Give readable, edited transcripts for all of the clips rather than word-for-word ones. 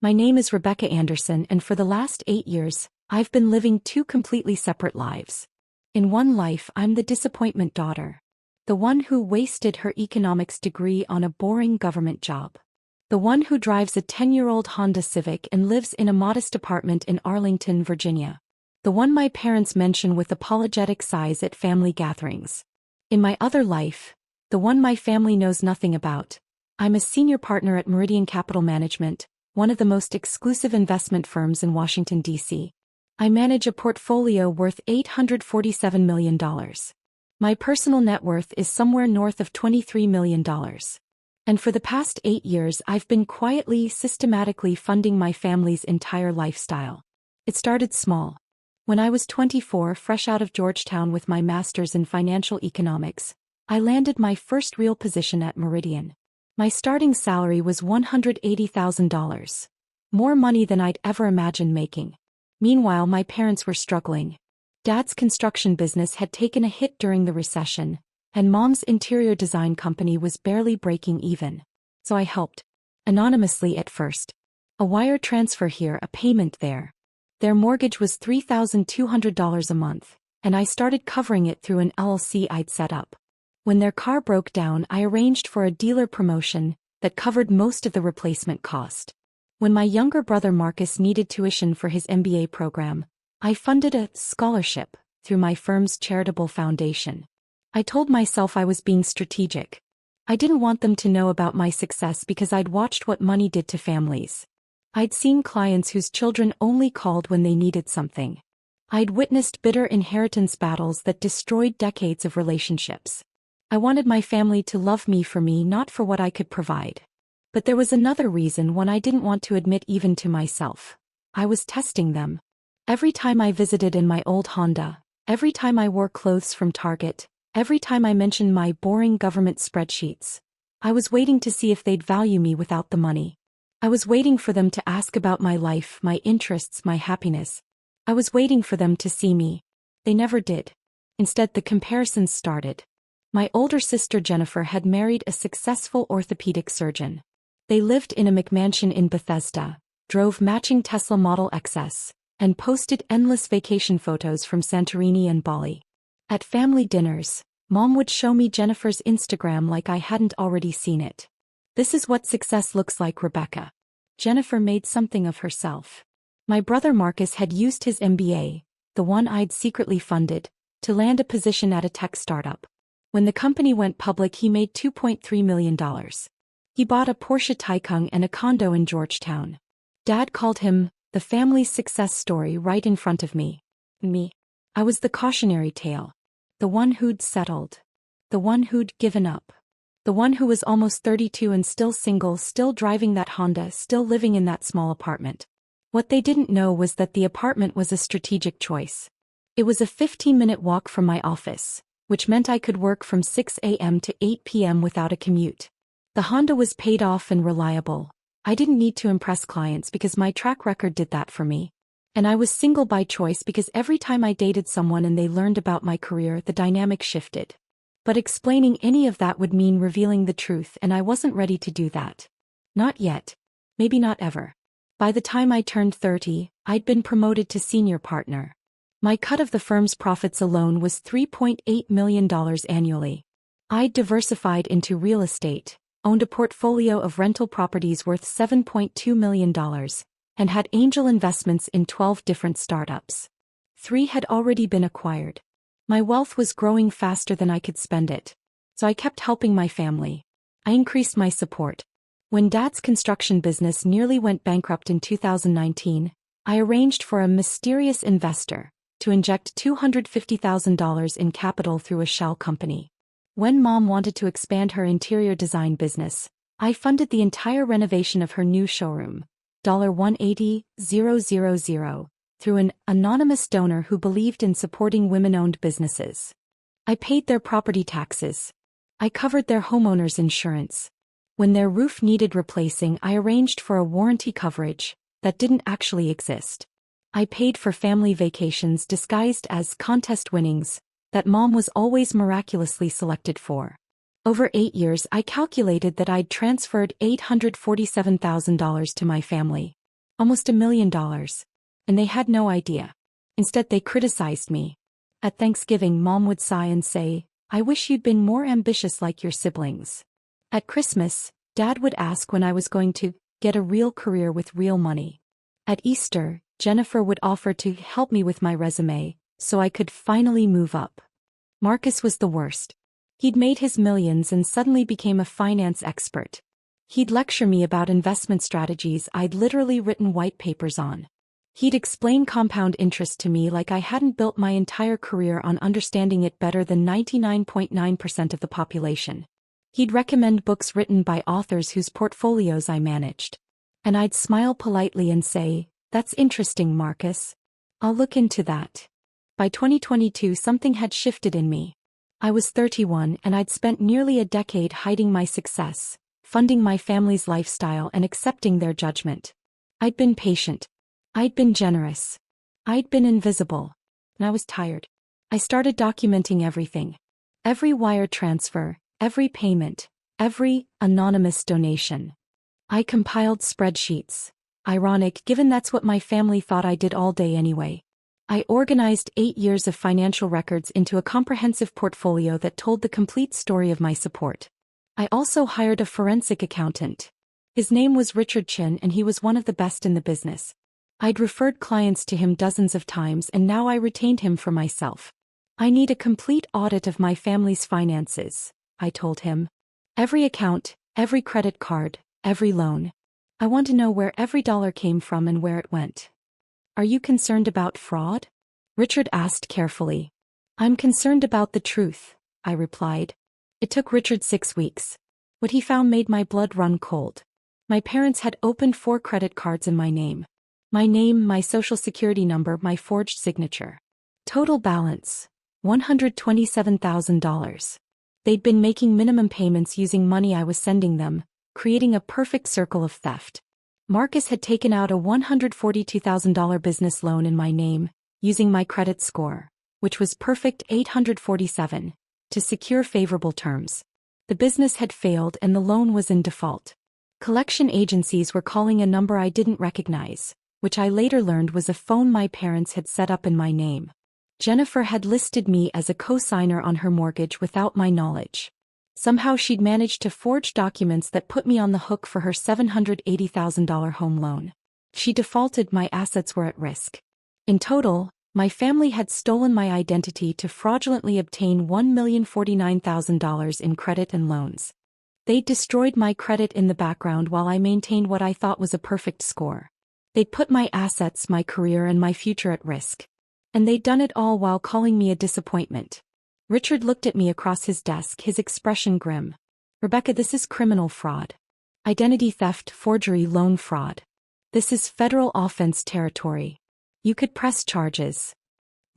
My name is Rebecca Anderson, and for the last 8 years, I've been living two completely separate lives. In one life, I'm the disappointment daughter. The one who wasted her economics degree on a boring government job. The one who drives a 10-year-old Honda Civic and lives in a modest apartment in Arlington, Virginia. The one my parents mention with apologetic sighs at family gatherings. In my other life, the one my family knows nothing about, I'm a senior partner at Meridian Capital Management, one of the most exclusive investment firms in Washington, D.C. I manage a portfolio worth $847 million. My personal net worth is somewhere north of $23 million. And for the past 8 years, I've been quietly, systematically funding my family's entire lifestyle. It started small. When I was 24, fresh out of Georgetown with my master's in financial economics, I landed my first real position at Meridian. My starting salary was $180,000. More money than I'd ever imagined making. Meanwhile, my parents were struggling. Dad's construction business had taken a hit during the recession, and Mom's interior design company was barely breaking even. So I helped. Anonymously at first. A wire transfer here, a payment there. Their mortgage was $3,200 a month, and I started covering it through an LLC I'd set up. When their car broke down, I arranged for a dealer promotion that covered most of the replacement cost. When my younger brother Marcus needed tuition for his MBA program, I funded a scholarship through my firm's charitable foundation. I told myself I was being strategic. I didn't want them to know about my success because I'd watched what money did to families. I'd seen clients whose children only called when they needed something. I'd witnessed bitter inheritance battles that destroyed decades of relationships. I wanted my family to love me for me, not for what I could provide. But there was another reason, one I didn't want to admit even to myself. I was testing them. Every time I visited in my old Honda, every time I wore clothes from Target, every time I mentioned my boring government spreadsheets, I was waiting to see if they'd value me without the money. I was waiting for them to ask about my life, my interests, my happiness. I was waiting for them to see me. They never did. Instead, the comparisons started. My older sister Jennifer had married a successful orthopedic surgeon. They lived in a McMansion in Bethesda, drove matching Tesla Model XS, and posted endless vacation photos from Santorini and Bali. At family dinners, Mom would show me Jennifer's Instagram like I hadn't already seen it. This is what success looks like, Rebecca. Jennifer made something of herself. My brother Marcus had used his MBA, the one I'd secretly funded, to land a position at a tech startup. When the company went public, he made $2.3 million. He bought a Porsche Taycan and a condo in Georgetown. Dad called him the family's success story right in front of me. I was the cautionary tale. The one who'd settled. The one who'd given up. The one who was almost 32 and still single, still driving that Honda, still living in that small apartment. What they didn't know was that the apartment was a strategic choice. It was a 15-minute walk from my office, which meant I could work from 6 a.m. to 8 p.m. without a commute. The Honda was paid off and reliable. I didn't need to impress clients because my track record did that for me. And I was single by choice because every time I dated someone and they learned about my career, the dynamic shifted. But explaining any of that would mean revealing the truth, and I wasn't ready to do that. Not yet. Maybe not ever. By the time I turned 30, I'd been promoted to senior partner. My cut of the firm's profits alone was $3.8 million annually. I'd diversified into real estate, owned a portfolio of rental properties worth $7.2 million, and had angel investments in 12 different startups. 3 had already been acquired. My wealth was growing faster than I could spend it. So I kept helping my family. I increased my support. When Dad's construction business nearly went bankrupt in 2019, I arranged for a mysterious investor to inject $250,000 in capital through a shell company. When Mom wanted to expand her interior design business, I funded the entire renovation of her new showroom, $180,000, through an anonymous donor who believed in supporting women-owned businesses. I paid their property taxes. I covered their homeowners' insurance. When their roof needed replacing, I arranged for a warranty coverage that didn't actually exist. I paid for family vacations disguised as contest winnings that Mom was always miraculously selected for. Over 8 years, I calculated that I'd transferred $847,000 to my family. Almost $1 million. And they had no idea. Instead, they criticized me. At Thanksgiving, Mom would sigh and say, "I wish you'd been more ambitious like your siblings." At Christmas, Dad would ask when I was going to get a real career with real money. At Easter, Jennifer would offer to help me with my resume, so I could finally move up. Marcus was the worst. He'd made his millions and suddenly became a finance expert. He'd lecture me about investment strategies I'd literally written white papers on. He'd explain compound interest to me like I hadn't built my entire career on understanding it better than 99.9% of the population. He'd recommend books written by authors whose portfolios I managed. And I'd smile politely and say, "That's interesting, Marcus. I'll look into that." By 2022, something had shifted in me. I was 31 and I'd spent nearly a decade hiding my success, funding my family's lifestyle and accepting their judgment. I'd been patient. I'd been generous. I'd been invisible. And I was tired. I started documenting everything. Every wire transfer, every payment, every anonymous donation. I compiled spreadsheets. Ironic, given that's what my family thought I did all day anyway. I organized 8 years of financial records into a comprehensive portfolio that told the complete story of my support. I also hired a forensic accountant. His name was Richard Chin and he was one of the best in the business. I'd referred clients to him dozens of times and now I retained him for myself. "I need a complete audit of my family's finances," I told him. "Every account, every credit card, every loan. I want to know where every dollar came from and where it went." "Are you concerned about fraud?" Richard asked carefully. "I'm concerned about the truth," I replied. It took Richard 6 weeks. What he found made my blood run cold. My parents had opened 4 credit cards in my name. My name, my social security number, my forged signature. Total balance, $127,000. They'd been making minimum payments using money I was sending them, creating a perfect circle of theft. Marcus had taken out a $142,000 business loan in my name, using my credit score, which was perfect 847, to secure favorable terms. The business had failed and the loan was in default. Collection agencies were calling a number I didn't recognize, which I later learned was a phone my parents had set up in my name. Jennifer had listed me as a co-signer on her mortgage without my knowledge. Somehow she'd managed to forge documents that put me on the hook for her $780,000 home loan. She defaulted, my assets were at risk. In total, my family had stolen my identity to fraudulently obtain $1,049,000 in credit and loans. They'd destroyed my credit in the background while I maintained what I thought was a perfect score. They'd put my assets, my career, and my future at risk. And they'd done it all while calling me a disappointment. Richard looked at me across his desk, his expression grim. "Rebecca, this is criminal fraud. Identity theft, forgery, loan fraud. This is federal offense territory. You could press charges."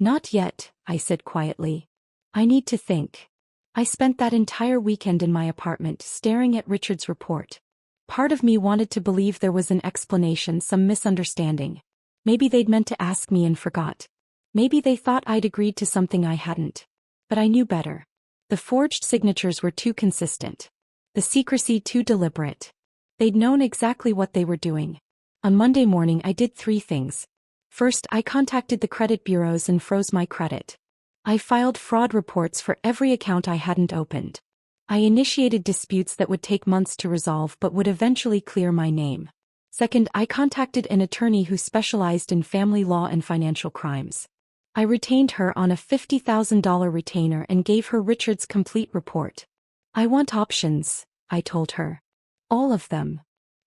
"Not yet," I said quietly. "I need to think." I spent that entire weekend in my apartment staring at Richard's report. Part of me wanted to believe there was an explanation, some misunderstanding. Maybe they'd meant to ask me and forgot. Maybe they thought I'd agreed to something I hadn't. But I knew better. The forged signatures were too consistent. The secrecy too deliberate. They'd known exactly what they were doing. On Monday morning I did 3 things. First, I contacted the credit bureaus and froze my credit. I filed fraud reports for every account I hadn't opened. I initiated disputes that would take months to resolve but would eventually clear my name. Second, I contacted an attorney who specialized in family law and financial crimes. I retained her on a $50,000 retainer and gave her Richard's complete report. "I want options," I told her. "All of them."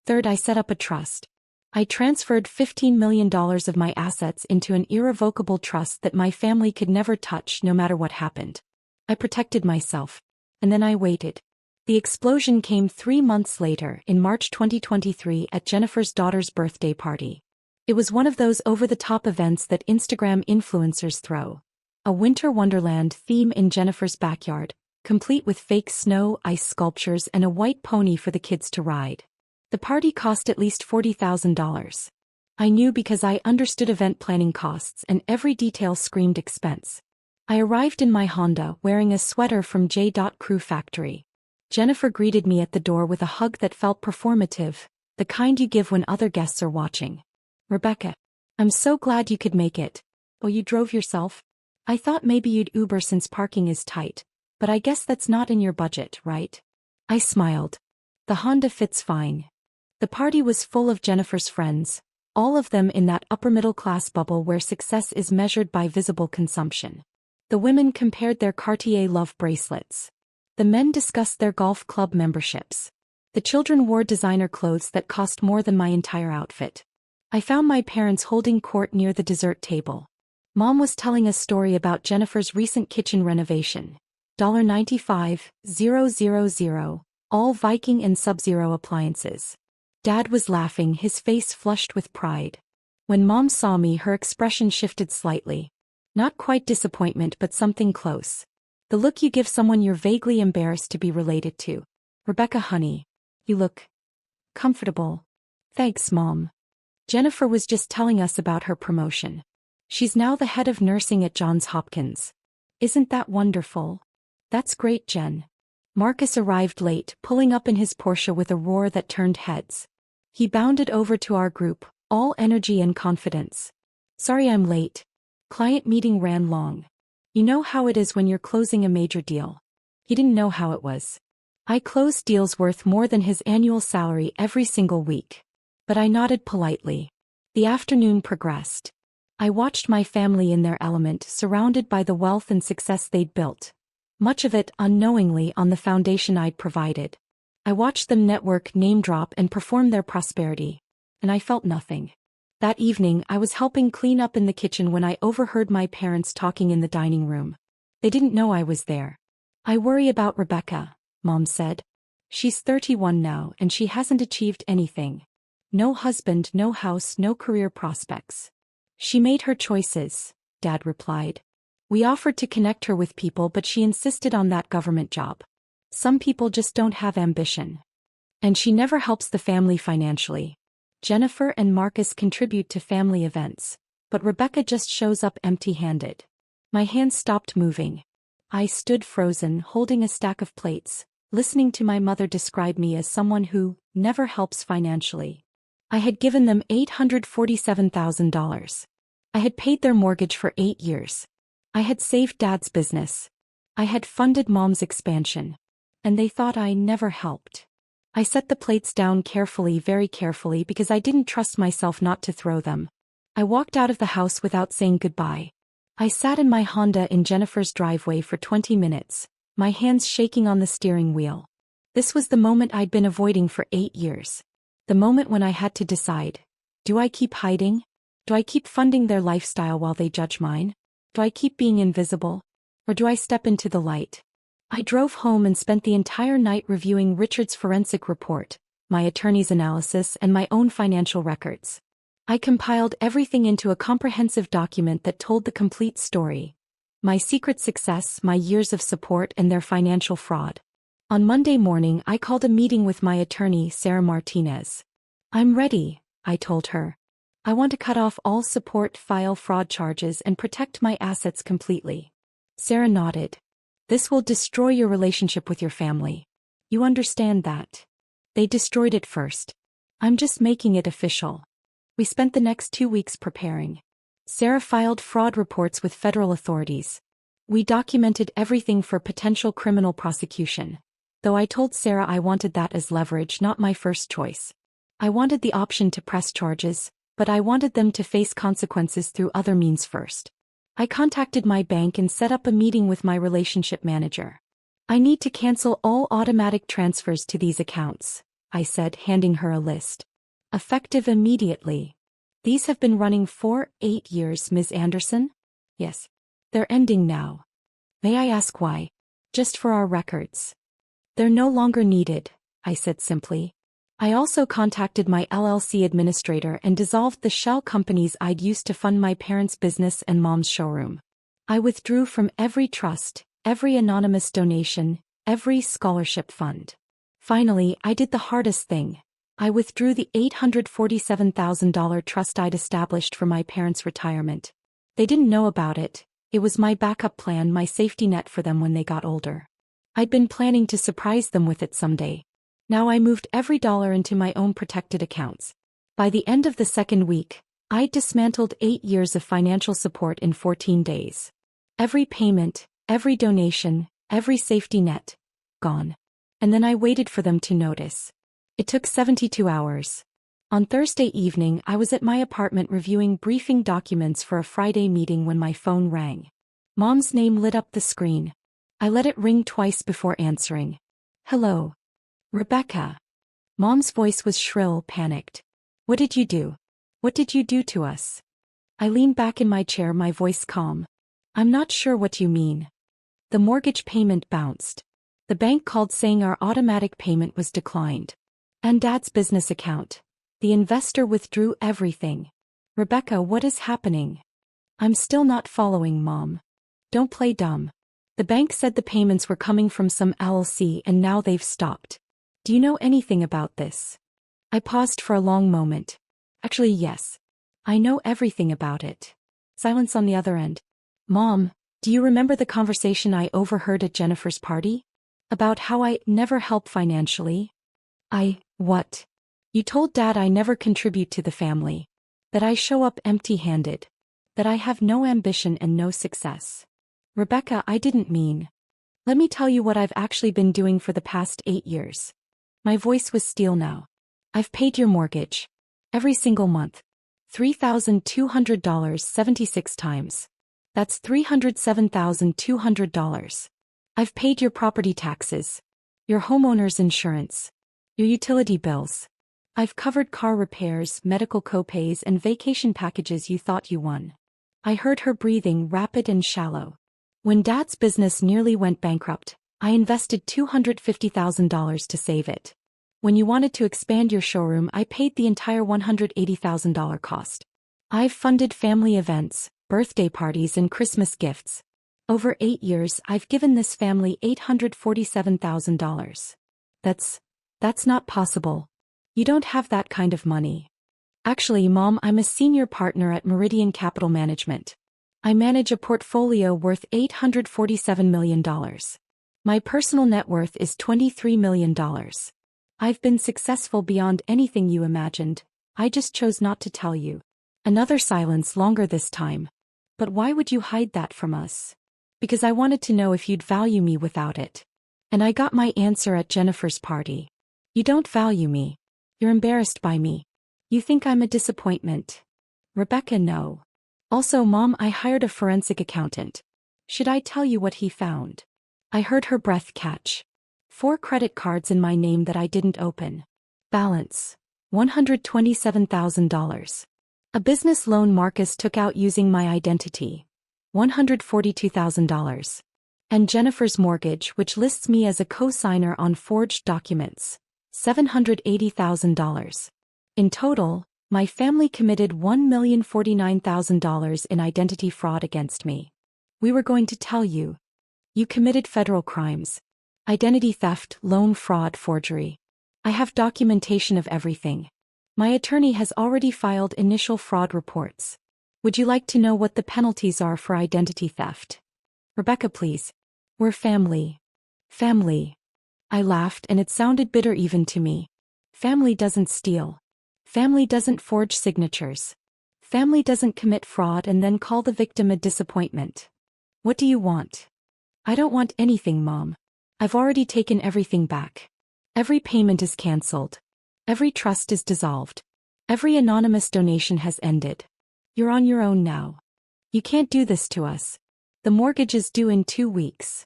Third, I set up a trust. I transferred $15 million of my assets into an irrevocable trust that my family could never touch no matter what happened. I protected myself. And then I waited. The explosion came 3 months later, in March 2023, at Jennifer's daughter's birthday party. It was one of those over-the-top events that Instagram influencers throw. A winter wonderland theme in Jennifer's backyard, complete with fake snow, ice sculptures, and a white pony for the kids to ride. The party cost at least $40,000. I knew because I understood event planning costs and every detail screamed expense. I arrived in my Honda wearing a sweater from J. Crew Factory. Jennifer greeted me at the door with a hug that felt performative, the kind you give when other guests are watching. Rebecca. I'm so glad you could make it. Oh, you drove yourself? I thought maybe you'd Uber since parking is tight, but I guess that's not in your budget, right? I smiled. The Honda fits fine. The party was full of Jennifer's friends, all of them in that upper-middle-class bubble where success is measured by visible consumption. The women compared their Cartier love bracelets. The men discussed their golf club memberships. The children wore designer clothes that cost more than my entire outfit. I found my parents holding court near the dessert table. Mom was telling a story about Jennifer's recent kitchen renovation. $95,000, all Viking and Sub-Zero appliances. Dad was laughing, his face flushed with pride. When Mom saw me, her expression shifted slightly. Not quite disappointment, but something close. The look you give someone you're vaguely embarrassed to be related to. Rebecca, honey, you look comfortable. Thanks, Mom. Jennifer was just telling us about her promotion. She's now the head of nursing at Johns Hopkins. Isn't that wonderful? That's great, Jen. Marcus arrived late, pulling up in his Porsche with a roar that turned heads. He bounded over to our group, all energy and confidence. Sorry I'm late. Client meeting ran long. You know how it is when you're closing a major deal. He didn't know how it was. I closed deals worth more than his annual salary every single week. But I nodded politely. The afternoon progressed. I watched my family in their element, surrounded by the wealth and success they'd built. Much of it unknowingly on the foundation I'd provided. I watched them network, name-drop, and perform their prosperity. And I felt nothing. That evening, I was helping clean up in the kitchen when I overheard my parents talking in the dining room. They didn't know I was there. I worry about Rebecca, Mom said. She's 31 now, and she hasn't achieved anything. No husband, no house, no career prospects. She made her choices, Dad replied. We offered to connect her with people, but she insisted on that government job. Some people just don't have ambition. And she never helps the family financially. Jennifer and Marcus contribute to family events, but Rebecca just shows up empty-handed. My hands stopped moving. I stood frozen, holding a stack of plates, listening to my mother describe me as someone who never helps financially. I had given them $847,000. I had paid their mortgage for 8 years. I had saved Dad's business. I had funded Mom's expansion. And they thought I never helped. I set the plates down carefully, very carefully, because I didn't trust myself not to throw them. I walked out of the house without saying goodbye. I sat in my Honda in Jennifer's driveway for 20 minutes, my hands shaking on the steering wheel. This was the moment I'd been avoiding for 8 years. The moment when I had to decide. Do I keep hiding? Do I keep funding their lifestyle while they judge mine? Do I keep being invisible? Or do I step into the light? I drove home and spent the entire night reviewing Richard's forensic report, my attorney's analysis, and my own financial records. I compiled everything into a comprehensive document that told the complete story. My secret success, my years of support, and their financial fraud. On Monday morning, I called a meeting with my attorney, Sarah Martinez. I'm ready, I told her. I want to cut off all support, file fraud charges, and protect my assets completely. Sarah nodded. This will destroy your relationship with your family. You understand that. They destroyed it first. I'm just making it official. We spent the next 2 weeks preparing. Sarah filed fraud reports with federal authorities. We documented everything for potential criminal prosecution. Though I told Sarah I wanted that as leverage, not my first choice. I wanted the option to press charges, but I wanted them to face consequences through other means first. I contacted my bank and set up a meeting with my relationship manager. I need to cancel all automatic transfers to these accounts, I said, handing her a list. Effective immediately. These have been running for 8 years, Ms. Anderson? Yes. They're ending now. May I ask why? Just for our records. They're no longer needed, I said simply. I also contacted my LLC administrator and dissolved the shell companies I'd used to fund my parents' business and Mom's showroom. I withdrew from every trust, every anonymous donation, every scholarship fund. Finally, I did the hardest thing. I withdrew the $847,000 trust I'd established for my parents' retirement. They didn't know about it. It was my backup plan, my safety net for them when they got older. I'd been planning to surprise them with it someday. Now I moved every dollar into my own protected accounts. By the end of the second week, I dismantled 8 years of financial support in 14 days. Every payment, every donation, every safety net, gone. And then I waited for them to notice. It took 72 hours. On Thursday evening, I was at my apartment reviewing briefing documents for a Friday meeting when my phone rang. Mom's name lit up the screen. I let it ring twice before answering. Hello. Rebecca. Mom's voice was shrill, panicked. What did you do? What did you do to us? I leaned back in my chair, my voice calm. I'm not sure what you mean. The mortgage payment bounced. The bank called saying our automatic payment was declined. And Dad's business account. The investor withdrew everything. Rebecca, what is happening? I'm still not following, Mom. Don't play dumb. The bank said the payments were coming from some LLC and now they've stopped. Do you know anything about this? I paused for a long moment. Actually, yes. I know everything about it. Silence on the other end. Mom, do you remember the conversation I overheard at Jennifer's party? About how I never help financially? What? You told Dad I never contribute to the family. That I show up empty-handed. That I have no ambition and no success. Rebecca, I didn't mean. Let me tell you what I've actually been doing for the past 8 years. My voice was steel now. I've paid your mortgage. Every single month. $3,200 76 times. That's $307,200. I've paid your property taxes. Your homeowner's insurance. Your utility bills. I've covered car repairs, medical copays, and vacation packages you thought you won. I heard her breathing, rapid and shallow. When Dad's business nearly went bankrupt, I invested $250,000 to save it. When you wanted to expand your showroom, I paid the entire $180,000 cost. I've funded family events, birthday parties, and Christmas gifts. Over 8 years, I've given this family $847,000. That's not possible. You don't have that kind of money. Actually, Mom, I'm a senior partner at Meridian Capital Management. I manage a portfolio worth $847 million. My personal net worth is $23 million. I've been successful beyond anything you imagined. I just chose not to tell you. Another silence, longer this time. But why would you hide that from us? Because I wanted to know if you'd value me without it. And I got my answer at Jennifer's party. You don't value me. You're embarrassed by me. You think I'm a disappointment. Rebecca, no. Also, Mom, I hired a forensic accountant. Should I tell you what he found? I heard her breath catch. 4 credit cards in my name that I didn't open. Balance. $127,000. A business loan Marcus took out using my identity. $142,000. And Jennifer's mortgage, which lists me as a co-signer on forged documents. $780,000. In total, my family committed $1,049,000 in identity fraud against me. We were going to tell you. You committed federal crimes. Identity theft, loan fraud, forgery. I have documentation of everything. My attorney has already filed initial fraud reports. Would you like to know what the penalties are for identity theft? Rebecca, please. We're family. Family. I laughed and it sounded bitter even to me. Family doesn't steal. Family doesn't forge signatures. Family doesn't commit fraud and then call the victim a disappointment. What do you want? I don't want anything, Mom. I've already taken everything back. Every payment is cancelled. Every trust is dissolved. Every anonymous donation has ended. You're on your own now. You can't do this to us. The mortgage is due in 2 weeks.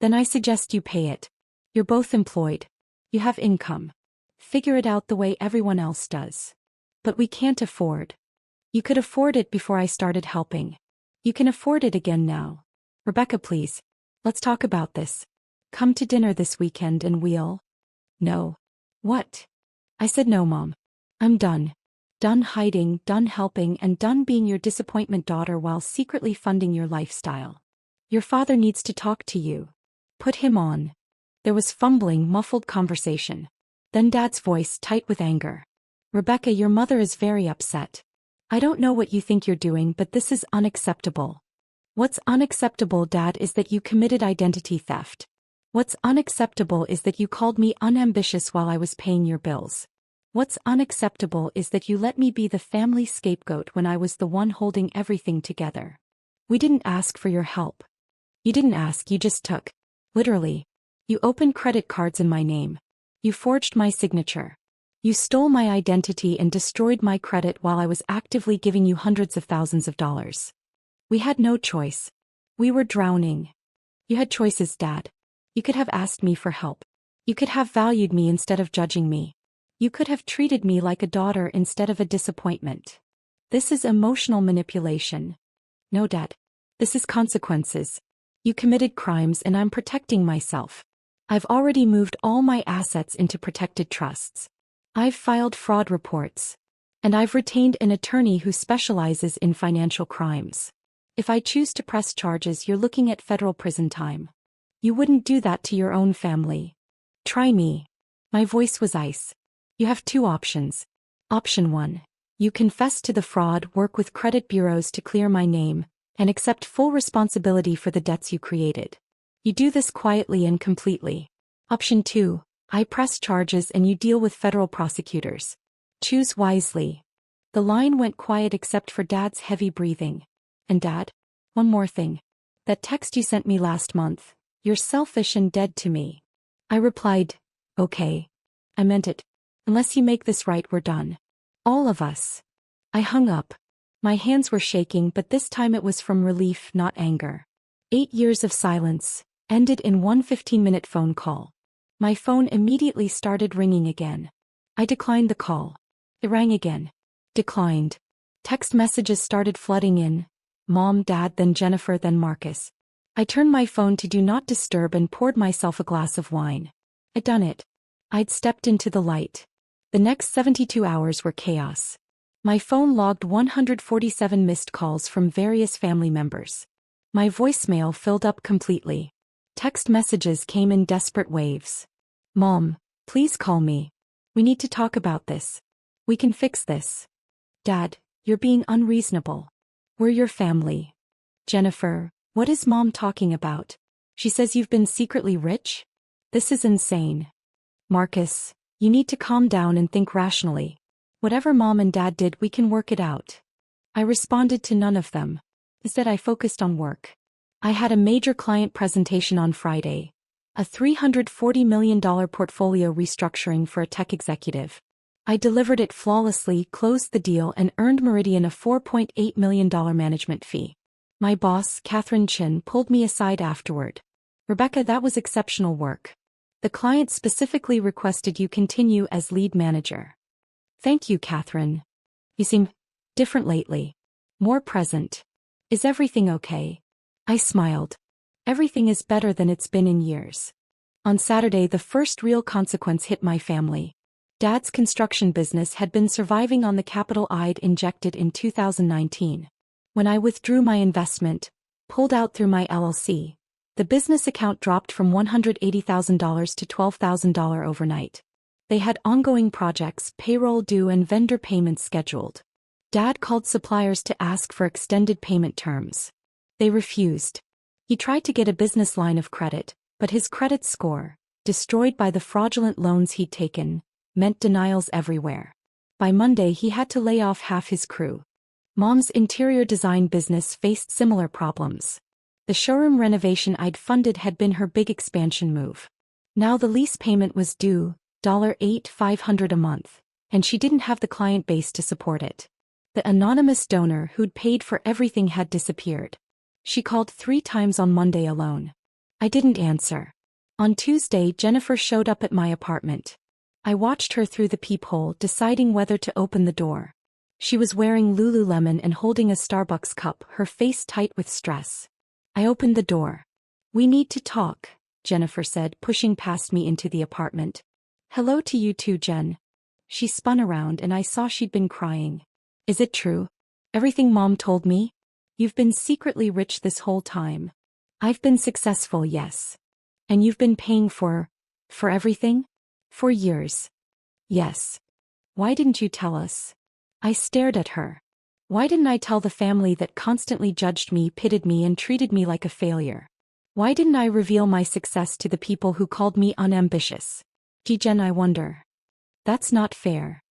Then I suggest you pay it. You're both employed. You have income. Figure it out the way everyone else does. But we can't afford. You could afford it before I started helping. You can afford it again now. Rebecca, please. Let's talk about this. Come to dinner this weekend and we'll... No. What? I said no, Mom. I'm done. Done hiding, done helping, and done being your disappointment daughter while secretly funding your lifestyle. Your father needs to talk to you. Put him on. There was fumbling, muffled conversation. Then Dad's voice, tight with anger. Rebecca, your mother is very upset. I don't know what you think you're doing, but this is unacceptable. What's unacceptable, Dad, is that you committed identity theft. What's unacceptable is that you called me unambitious while I was paying your bills. What's unacceptable is that you let me be the family scapegoat when I was the one holding everything together. We didn't ask for your help. You didn't ask, you just took. Literally. You opened credit cards in my name. You forged my signature. You stole my identity and destroyed my credit while I was actively giving you hundreds of thousands of dollars. We had no choice. We were drowning. You had choices, Dad. You could have asked me for help. You could have valued me instead of judging me. You could have treated me like a daughter instead of a disappointment. This is emotional manipulation. No, Dad. This is consequences. You committed crimes and I'm protecting myself. I've already moved all my assets into protected trusts. I've filed fraud reports. And I've retained an attorney who specializes in financial crimes. If I choose to press charges, you're looking at federal prison time. You wouldn't do that to your own family. Try me. My voice was ice. You have two options. Option 1. You confess to the fraud, work with credit bureaus to clear my name, and accept full responsibility for the debts you created. You do this quietly and completely. Option 2. I press charges and you deal with federal prosecutors. Choose wisely. The line went quiet except for Dad's heavy breathing. And Dad, one more thing. That text you sent me last month, you're selfish and dead to me. I replied, okay. I meant it. Unless you make this right, we're done. All of us. I hung up. My hands were shaking, but this time it was from relief, not anger. 8 years of silence ended in one 15-minute phone call. My phone immediately started ringing again. I declined the call. It rang again. Declined. Text messages started flooding in. Mom, Dad, then Jennifer, then Marcus. I turned my phone to do not disturb and poured myself a glass of wine. I'd done it. I'd stepped into the light. The next 72 hours were chaos. My phone logged 147 missed calls from various family members. My voicemail filled up completely. Text messages came in desperate waves. Mom, please call me. We need to talk about this. We can fix this. Dad, you're being unreasonable. We're your family. Jennifer, what is Mom talking about? She says you've been secretly rich? This is insane. Marcus, you need to calm down and think rationally. Whatever Mom and Dad did, we can work it out. I responded to none of them. Instead, I focused on work. I had a major client presentation on Friday. A $340 million portfolio restructuring for a tech executive. I delivered it flawlessly, closed the deal, and earned Meridian a $4.8 million management fee. My boss, Catherine Chin, pulled me aside afterward. Rebecca, that was exceptional work. The client specifically requested you continue as lead manager. Thank you, Catherine. You seem different lately. More present. Is everything okay? I smiled. Everything is better than it's been in years. On Saturday, the first real consequence hit my family. Dad's construction business had been surviving on the capital I'd injected in 2019. When I withdrew my investment, pulled out through my LLC, the business account dropped from $180,000 to $12,000 overnight. They had ongoing projects, payroll due, and vendor payments scheduled. Dad called suppliers to ask for extended payment terms. They refused. He tried to get a business line of credit, but his credit score, destroyed by the fraudulent loans he'd taken, meant denials everywhere. By Monday, he had to lay off half his crew. Mom's interior design business faced similar problems. The showroom renovation I'd funded had been her big expansion move. Now the lease payment was due, $8,500 a month, and she didn't have the client base to support it. The anonymous donor who'd paid for everything had disappeared. She called 3 times on Monday alone. I didn't answer. On Tuesday, Jennifer showed up at my apartment. I watched her through the peephole, deciding whether to open the door. She was wearing Lululemon and holding a Starbucks cup, her face tight with stress. I opened the door. We need to talk, Jennifer said, pushing past me into the apartment. Hello to you too, Jen. She spun around and I saw she'd been crying. Is it true? Everything Mom told me? You've been secretly rich this whole time. I've been successful, yes. And you've been paying for everything? For years. Yes. Why didn't you tell us? I stared at her. Why didn't I tell the family that constantly judged me, pitted me, and treated me like a failure? Why didn't I reveal my success to the people who called me unambitious? Gee, Jen, I wonder. That's not fair.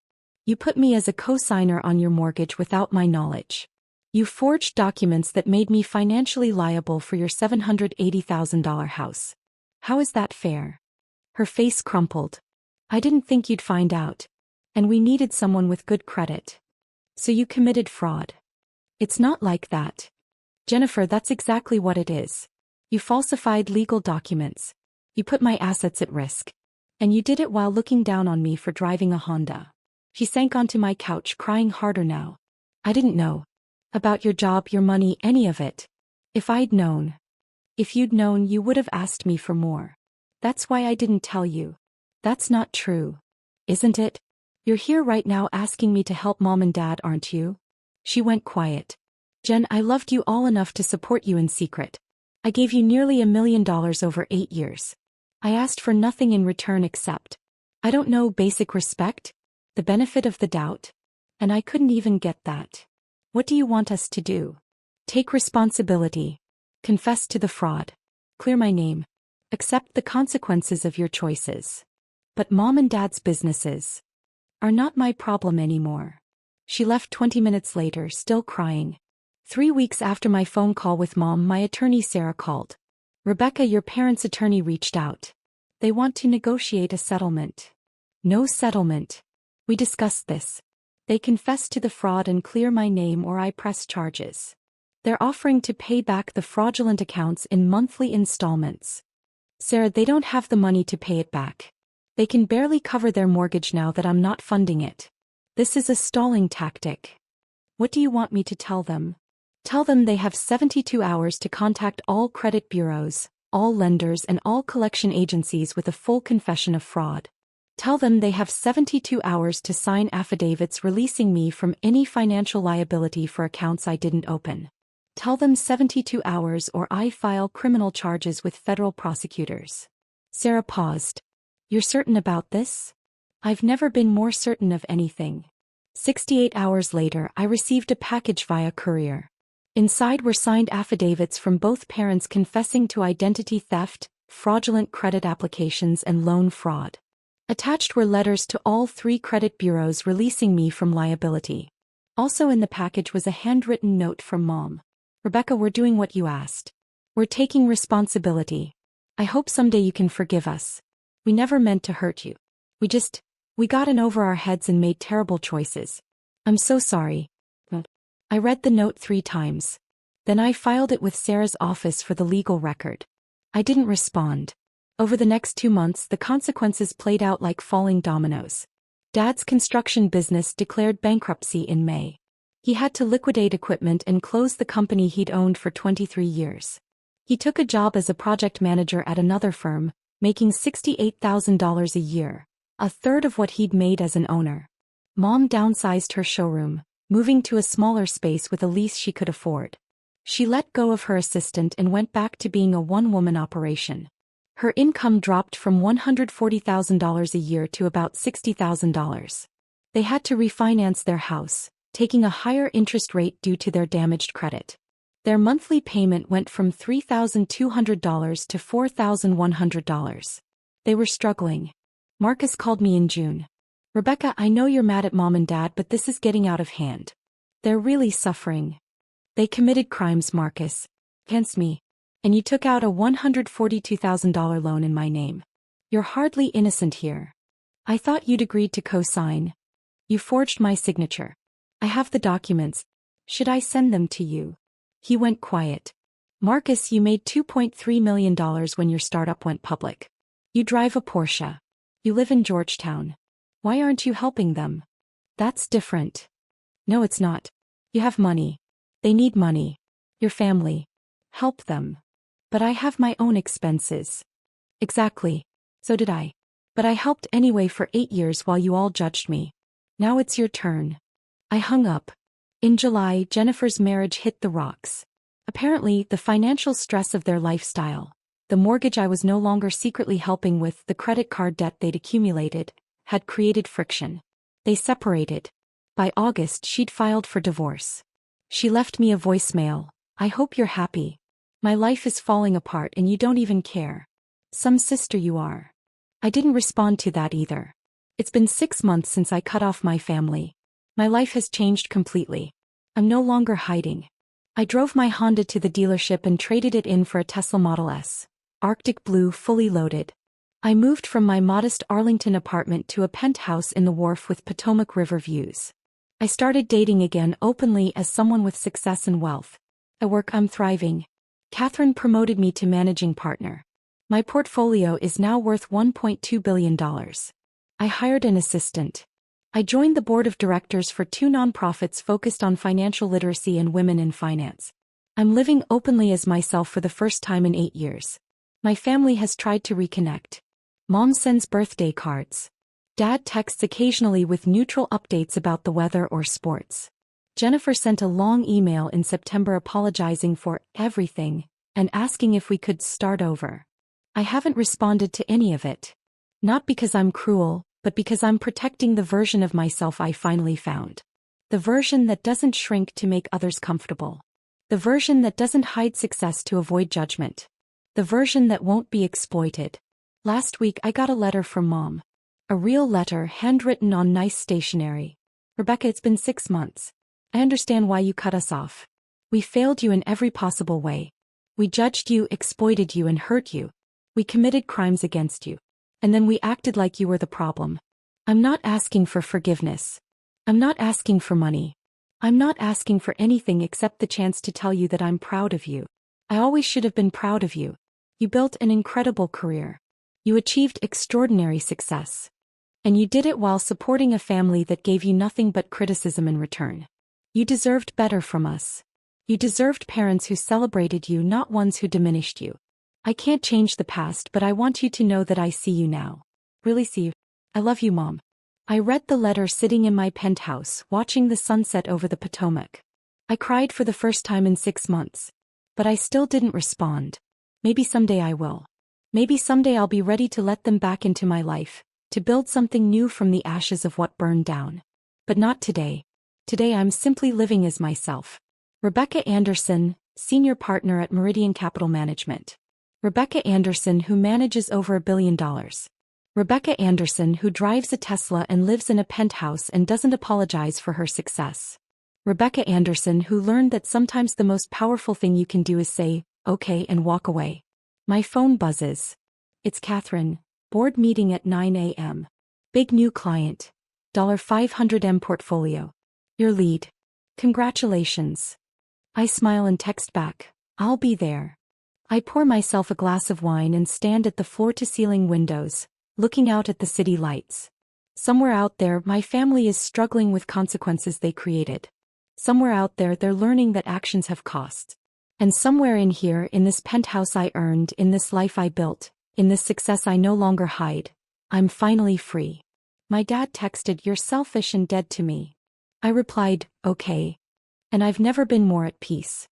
You put me as a co-signer on your mortgage without my knowledge. You forged documents that made me financially liable for your $780,000 house. How is that fair? Her face crumpled. I didn't think you'd find out. And we needed someone with good credit. So you committed fraud. It's not like that. Jennifer, that's exactly what it is. You falsified legal documents. You put my assets at risk. And you did it while looking down on me for driving a Honda. She sank onto my couch, crying harder now. I didn't know. About your job, your money, any of it. If I'd known. If you'd known, you would have asked me for more. That's why I didn't tell you. That's not true. Isn't it? You're here right now asking me to help Mom and Dad, aren't you? She went quiet. Jen, I loved you all enough to support you in secret. I gave you nearly $1 million over 8 years. I asked for nothing in return except, I don't know, basic respect? The benefit of the doubt? And I couldn't even get that. What do you want us to do? Take responsibility. Confess to the fraud. Clear my name. Accept the consequences of your choices. But Mom and Dad's businesses are not my problem anymore. She left 20 minutes later, still crying. 3 weeks after my phone call with Mom, my attorney Sarah called. Rebecca, your parents' attorney reached out. They want to negotiate a settlement. No settlement. We discussed this. They confess to the fraud and clear my name or I press charges. They're offering to pay back the fraudulent accounts in monthly installments. Sarah, they don't have the money to pay it back. They can barely cover their mortgage now that I'm not funding it. This is a stalling tactic. What do you want me to tell them? Tell them they have 72 hours to contact all credit bureaus, all lenders and all collection agencies with a full confession of fraud. Tell them they have 72 hours to sign affidavits releasing me from any financial liability for accounts I didn't open. Tell them 72 hours or I file criminal charges with federal prosecutors. Sarah paused. You're certain about this? I've never been more certain of anything. 68 hours later, I received a package via courier. Inside were signed affidavits from both parents confessing to identity theft, fraudulent credit applications and loan fraud. Attached were letters to all 3 credit bureaus releasing me from liability. Also in the package was a handwritten note from Mom. Rebecca, we're doing what you asked. We're taking responsibility. I hope someday you can forgive us. We never meant to hurt you. We got in over our heads and made terrible choices. I'm so sorry. I read the note 3 times. Then I filed it with Sarah's office for the legal record. I didn't respond. Over the next 2 months, the consequences played out like falling dominoes. Dad's construction business declared bankruptcy in May. He had to liquidate equipment and close the company he'd owned for 23 years. He took a job as a project manager at another firm, making $68,000 a year, a third of what he'd made as an owner. Mom downsized her showroom, moving to a smaller space with a lease she could afford. She let go of her assistant and went back to being a one-woman operation. Her income dropped from $140,000 a year to about $60,000. They had to refinance their house, taking a higher interest rate due to their damaged credit. Their monthly payment went from $3,200 to $4,100. They were struggling. Marcus called me in June. Rebecca, I know you're mad at Mom and Dad, but this is getting out of hand. They're really suffering. They committed crimes, Marcus. Against me. And you took out a $142,000 loan in my name. You're hardly innocent here. I thought you'd agreed to co-sign. You forged my signature. I have the documents. Should I send them to you? He went quiet. Marcus, you made $2.3 million when your startup went public. You drive a Porsche. You live in Georgetown. Why aren't you helping them? That's different. No, it's not. You have money. They need money. Your family. Help them. But I have my own expenses. Exactly. So did I. But I helped anyway for 8 years while you all judged me. Now it's your turn. I hung up. In July, Jennifer's marriage hit the rocks. Apparently, the financial stress of their lifestyle, the mortgage I was no longer secretly helping with, the credit card debt they'd accumulated, had created friction. They separated. By August, she'd filed for divorce. She left me a voicemail. I hope you're happy. My life is falling apart and you don't even care. Some sister you are. I didn't respond to that either. It's been 6 months since I cut off my family. My life has changed completely. I'm no longer hiding. I drove my Honda to the dealership and traded it in for a Tesla Model S, Arctic blue, fully loaded. I moved from my modest Arlington apartment to a penthouse in the Wharf with Potomac River views. I started dating again openly as someone with success and wealth. At work I'm thriving. Catherine promoted me to managing partner. My portfolio is now worth $1.2 billion. I hired an assistant. I joined the board of directors for 2 nonprofits focused on financial literacy and women in finance. I'm living openly as myself for the first time in 8 years. My family has tried to reconnect. Mom sends birthday cards. Dad texts occasionally with neutral updates about the weather or sports. Jennifer sent a long email in September apologizing for everything and asking if we could start over. I haven't responded to any of it. Not because I'm cruel, but because I'm protecting the version of myself I finally found. The version that doesn't shrink to make others comfortable. The version that doesn't hide success to avoid judgment. The version that won't be exploited. Last week I got a letter from Mom. A real letter handwritten on nice stationery. Rebecca, it's been 6 months. I understand why you cut us off. We failed you in every possible way. We judged you, exploited you, and hurt you. We committed crimes against you. And then we acted like you were the problem. I'm not asking for forgiveness. I'm not asking for money. I'm not asking for anything except the chance to tell you that I'm proud of you. I always should have been proud of you. You built an incredible career. You achieved extraordinary success. And you did it while supporting a family that gave you nothing but criticism in return. You deserved better from us. You deserved parents who celebrated you, not ones who diminished you. I can't change the past, but I want you to know that I see you now. Really see you. I love you, Mom. I read the letter sitting in my penthouse, watching the sunset over the Potomac. I cried for the first time in 6 months. But I still didn't respond. Maybe someday I will. Maybe someday I'll be ready to let them back into my life, to build something new from the ashes of what burned down. But not today. Today I'm simply living as myself. Rebecca Anderson, senior partner at Meridian Capital Management. Rebecca Anderson, who manages over $1 billion. Rebecca Anderson, who drives a Tesla and lives in a penthouse and doesn't apologize for her success. Rebecca Anderson, who learned that sometimes the most powerful thing you can do is say, okay, and walk away. My phone buzzes. It's Catherine. Board meeting at 9 a.m. Big new client. $500M portfolio. Your lead. Congratulations. I smile and text back, I'll be there. I pour myself a glass of wine and stand at the floor-to-ceiling windows, looking out at the city lights. Somewhere out there, my family is struggling with consequences they created. Somewhere out there, they're learning that actions have cost. And somewhere in here, in this penthouse I earned, in this life I built, in this success I no longer hide, I'm finally free. My dad texted, "You're selfish and dead to me." I replied, "Okay." And I've never been more at peace.